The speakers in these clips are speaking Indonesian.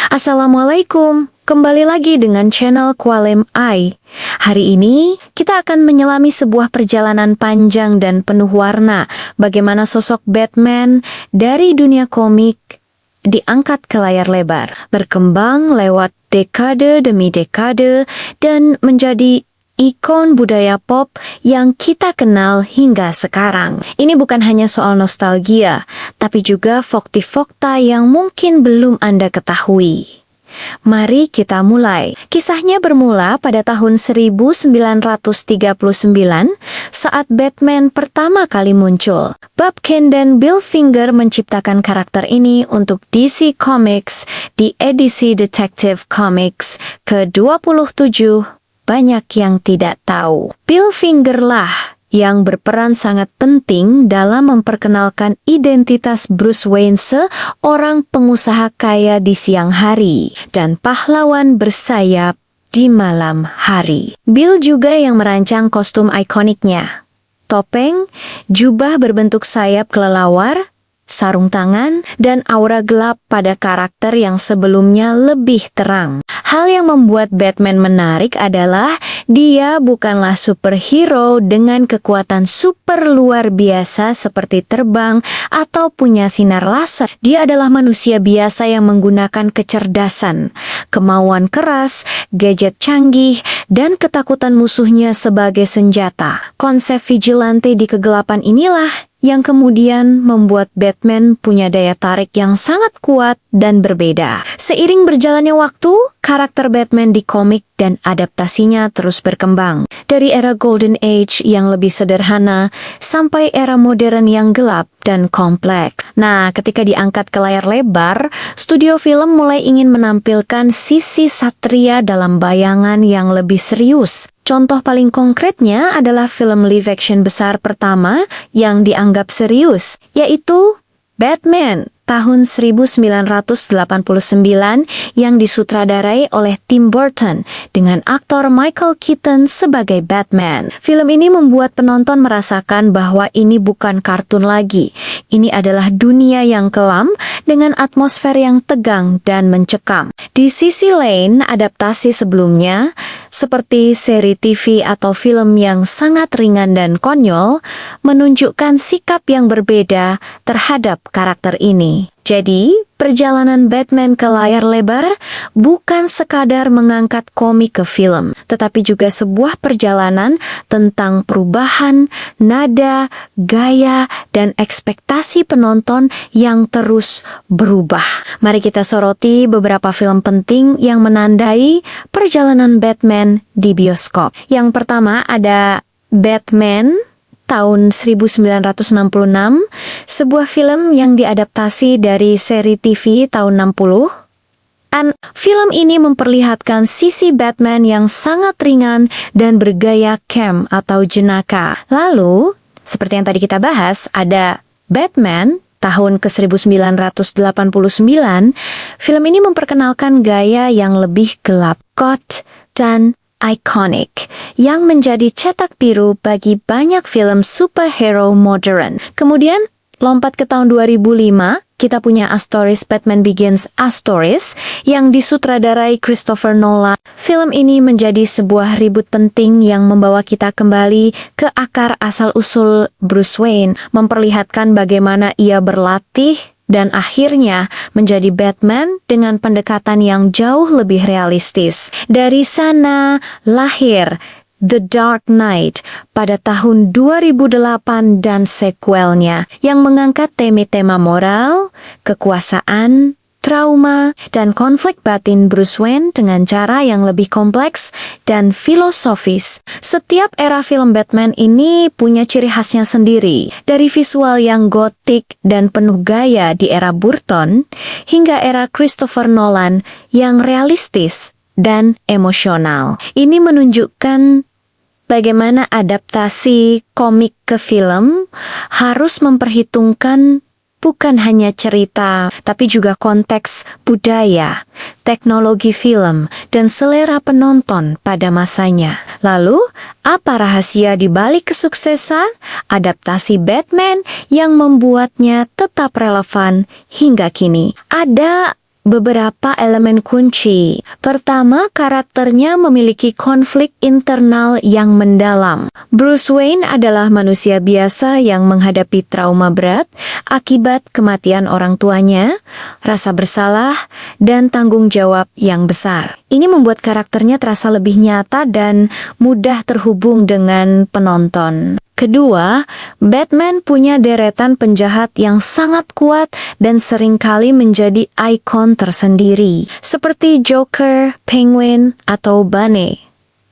Assalamualaikum, kembali lagi dengan channel Qualem AI. Hari ini kita akan menyelami sebuah perjalanan panjang dan penuh warna bagaimana sosok Batman dari dunia komik diangkat ke layar lebar, berkembang lewat dekade demi dekade dan menjadi ikon budaya pop yang kita kenal hingga sekarang. Ini bukan hanya soal nostalgia, tapi juga fakta-fakta yang mungkin belum Anda ketahui. Mari kita mulai. Kisahnya bermula pada tahun 1939 saat Batman pertama kali muncul. Bob Kane dan Bill Finger menciptakan karakter ini untuk DC Comics di edisi Detective Comics ke-27. Banyak yang tidak tahu. Bill Finger lah yang berperan sangat penting dalam memperkenalkan identitas Bruce Wayne seorang pengusaha kaya di siang hari dan pahlawan bersayap di malam hari. Bill juga yang merancang kostum ikoniknya. Topeng, jubah berbentuk sayap kelelawar, sarung tangan, dan aura gelap pada karakter yang sebelumnya lebih terang. Hal yang membuat Batman menarik adalah dia bukanlah superhero dengan kekuatan super luar biasa seperti terbang atau punya sinar laser. Dia adalah manusia biasa yang menggunakan kecerdasan, kemauan keras, gadget canggih, dan ketakutan musuhnya sebagai senjata. Konsep vigilante di kegelapan inilah yang kemudian membuat Batman punya daya tarik yang sangat kuat dan berbeda. Seiring berjalannya waktu, karakter Batman di komik dan adaptasinya terus berkembang. Dari era Golden Age yang lebih sederhana, sampai era modern yang gelap dan kompleks. Nah, ketika diangkat ke layar lebar, studio film mulai ingin menampilkan sisi satria dalam bayangan yang lebih serius. Contoh paling konkretnya adalah film live action besar pertama yang dianggap serius, yaitu Batman tahun 1989 yang disutradarai oleh Tim Burton dengan aktor Michael Keaton sebagai Batman. Film ini membuat penonton merasakan bahwa ini bukan kartun lagi. Ini adalah dunia yang kelam dengan atmosfer yang tegang dan mencekam. Di sisi lain, adaptasi sebelumnya seperti seri TV atau film yang sangat ringan dan konyol menunjukkan sikap yang berbeda terhadap karakter ini. Jadi, perjalanan Batman ke layar lebar bukan sekadar mengangkat komik ke film, tetapi juga sebuah perjalanan tentang perubahan, nada, gaya, dan ekspektasi penonton yang terus berubah. Mari kita soroti beberapa film penting yang menandai perjalanan Batman di bioskop. Yang pertama ada Batman tahun 1966, sebuah film yang diadaptasi dari seri TV tahun 60. Film ini memperlihatkan sisi Batman yang sangat ringan dan bergaya camp atau jenaka. Lalu, seperti yang tadi kita bahas, ada Batman tahun ke-1989. Film ini memperkenalkan gaya yang lebih gelap, goth, dan iconic yang menjadi cetak biru bagi banyak film superhero modern. Kemudian, lompat ke tahun 2005, kita punya Astoris Batman Begins Astoris yang disutradarai Christopher Nolan. Film ini menjadi sebuah reboot penting yang membawa kita kembali ke akar asal-usul Bruce Wayne, memperlihatkan bagaimana ia berlatih dan akhirnya menjadi Batman dengan pendekatan yang jauh lebih realistis. Dari sana lahir The Dark Knight pada tahun 2008 dan sequelnya yang mengangkat tema-tema moral, kekuasaan, trauma, dan konflik batin Bruce Wayne dengan cara yang lebih kompleks dan filosofis. Setiap era film Batman ini punya ciri khasnya sendiri, dari visual yang gotik dan penuh gaya di era Burton, hingga era Christopher Nolan yang realistis dan emosional. Ini menunjukkan bagaimana adaptasi komik ke film harus memperhitungkan bukan hanya cerita, tapi juga konteks budaya, teknologi film, dan selera penonton pada masanya. Lalu, apa rahasia di balik kesuksesan adaptasi Batman yang membuatnya tetap relevan hingga kini? Ada beberapa elemen kunci. Pertama, karakternya memiliki konflik internal yang mendalam. Bruce Wayne adalah manusia biasa yang menghadapi trauma berat akibat kematian orang tuanya, rasa bersalah, dan tanggung jawab yang besar. Ini membuat karakternya terasa lebih nyata dan mudah terhubung dengan penonton. Kedua, Batman punya deretan penjahat yang sangat kuat dan seringkali menjadi ikon tersendiri, seperti Joker, Penguin, atau Bane.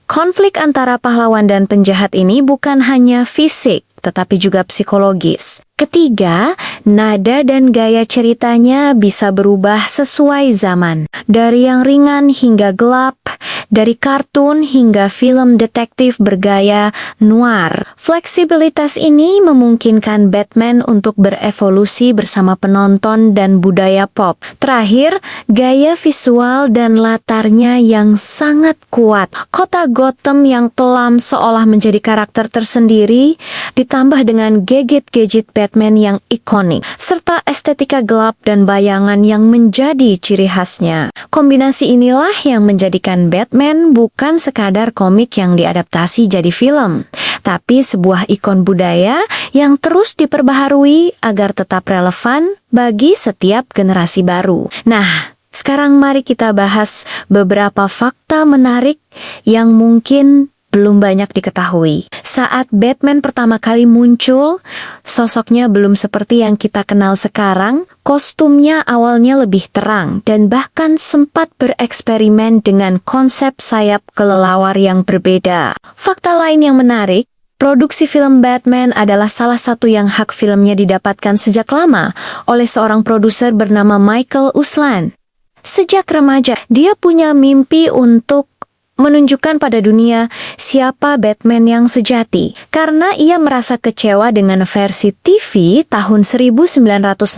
Konflik antara pahlawan dan penjahat ini bukan hanya fisik, tetapi juga psikologis. Ketiga, nada dan gaya ceritanya bisa berubah sesuai zaman. Dari yang ringan hingga gelap, dari kartun hingga film detektif bergaya noir. Fleksibilitas ini memungkinkan Batman untuk berevolusi bersama penonton dan budaya pop. Terakhir, gaya visual dan latarnya yang sangat kuat. Kota Gotham yang kelam seolah menjadi karakter tersendiri, ditambah dengan gadget-gadget Batman yang ikonik, serta estetika gelap dan bayangan yang menjadi ciri khasnya. Kombinasi inilah yang menjadikan Batman bukan sekadar komik yang diadaptasi jadi film, tapi sebuah ikon budaya yang terus diperbaharui agar tetap relevan bagi setiap generasi baru. Nah, sekarang mari kita bahas beberapa fakta menarik yang mungkin belum banyak diketahui. Saat Batman pertama kali muncul, sosoknya belum seperti yang kita kenal sekarang. Kostumnya awalnya lebih terang dan bahkan sempat bereksperimen dengan konsep sayap kelelawar yang berbeda. Fakta lain yang menarik, produksi film Batman adalah salah satu yang hak filmnya didapatkan sejak lama oleh seorang produser bernama Michael Uslan. Sejak remaja, dia punya mimpi untuk menunjukkan pada dunia siapa Batman yang sejati, karena ia merasa kecewa dengan versi TV tahun 1966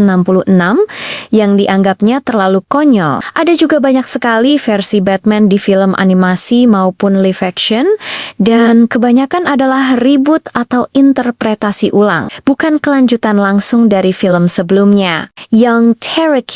yang dianggapnya terlalu konyol. Ada juga banyak sekali versi Batman di film animasi maupun live action, dan kebanyakan adalah reboot atau interpretasi ulang, bukan kelanjutan langsung dari film sebelumnya. Young Terry,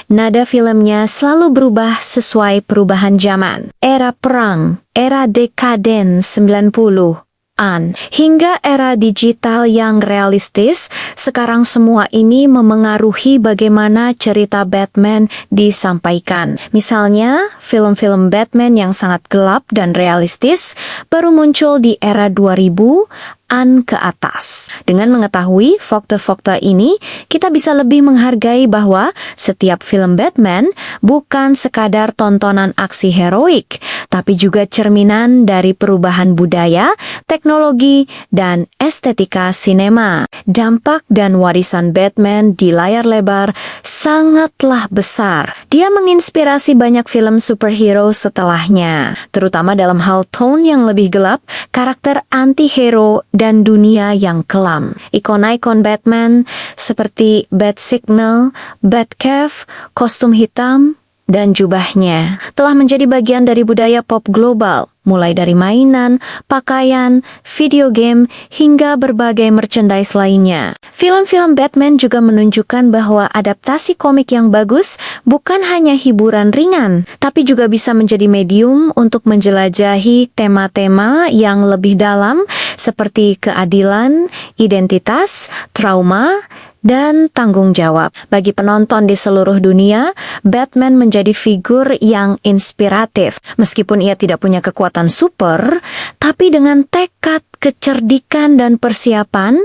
nada filmnya selalu berubah sesuai perubahan zaman. Era perang, era dekaden 90-an, hingga era digital yang realistis, sekarang semua ini memengaruhi bagaimana cerita Batman disampaikan. Misalnya, film-film Batman yang sangat gelap dan realistis baru muncul di era 2000-an ke atas. Dengan mengetahui fakta-fakta ini, kita bisa lebih menghargai bahwa setiap film Batman bukan sekadar tontonan aksi heroik, tapi juga cerminan dari perubahan budaya, teknologi, dan estetika sinema. Dampak dan warisan Batman di layar lebar sangatlah besar. Dia menginspirasi banyak film superhero setelahnya, terutama dalam hal tone yang lebih gelap, karakter anti-hero, dan dunia yang kelam. Ikon-ikon Batman seperti Bat-Signal, Batcave, kostum hitam, dan jubahnya telah menjadi bagian dari budaya pop global, mulai dari mainan, pakaian, video game, hingga berbagai merchandise lainnya. Film-film Batman juga menunjukkan bahwa adaptasi komik yang bagus bukan hanya hiburan ringan, tapi juga bisa menjadi medium untuk menjelajahi tema-tema yang lebih dalam seperti keadilan, identitas, trauma, dan tanggung jawab. Bagi penonton di seluruh dunia, Batman menjadi figur yang inspiratif. Meskipun ia tidak punya kekuatan super, tapi dengan tekad, kecerdikan, dan persiapan,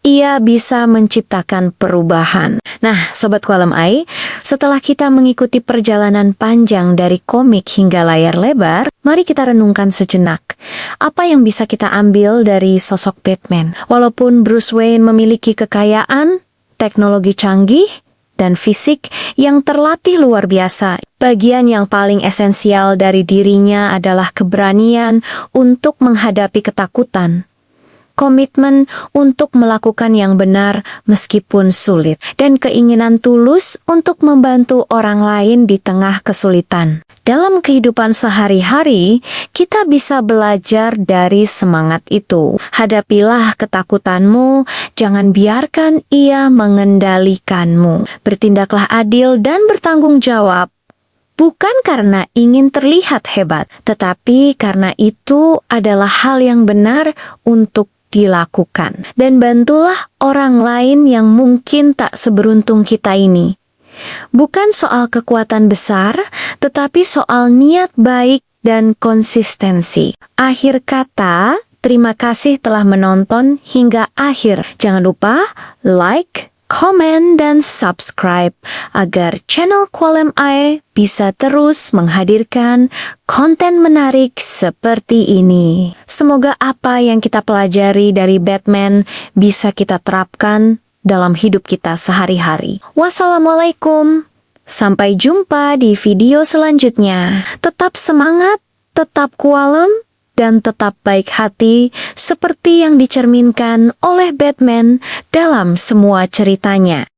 ia bisa menciptakan perubahan. Nah, Sobat Koalem Ai, setelah kita mengikuti perjalanan panjang dari komik hingga layar lebar, mari kita renungkan sejenak. Apa yang bisa kita ambil dari sosok Batman? Walaupun Bruce Wayne memiliki kekayaan, teknologi canggih, dan fisik yang terlatih luar biasa, bagian yang paling esensial dari dirinya adalah keberanian untuk menghadapi ketakutan. komitmen untuk melakukan yang benar meskipun sulit, dan keinginan tulus untuk membantu orang lain di tengah kesulitan. Dalam kehidupan sehari-hari, kita bisa belajar dari semangat itu. Hadapilah ketakutanmu, jangan biarkan ia mengendalikanmu. Bertindaklah adil dan bertanggung jawab. Bukan karena ingin terlihat hebat, tetapi karena itu adalah hal yang benar untuk dilakukan. Dan bantulah orang lain yang mungkin tak seberuntung kita ini. Bukan soal kekuatan besar, tetapi soal niat baik dan konsistensi. Akhir kata, terima kasih telah menonton hingga akhir. Jangan lupa like, komen, dan subscribe agar channel Qualem AI bisa terus menghadirkan konten menarik seperti ini. Semoga apa yang kita pelajari dari Batman bisa kita terapkan dalam hidup kita sehari-hari. Wassalamualaikum. Sampai jumpa di video selanjutnya. Tetap semangat, tetap Qualem, dan tetap baik hati seperti yang dicerminkan oleh Batman dalam semua ceritanya.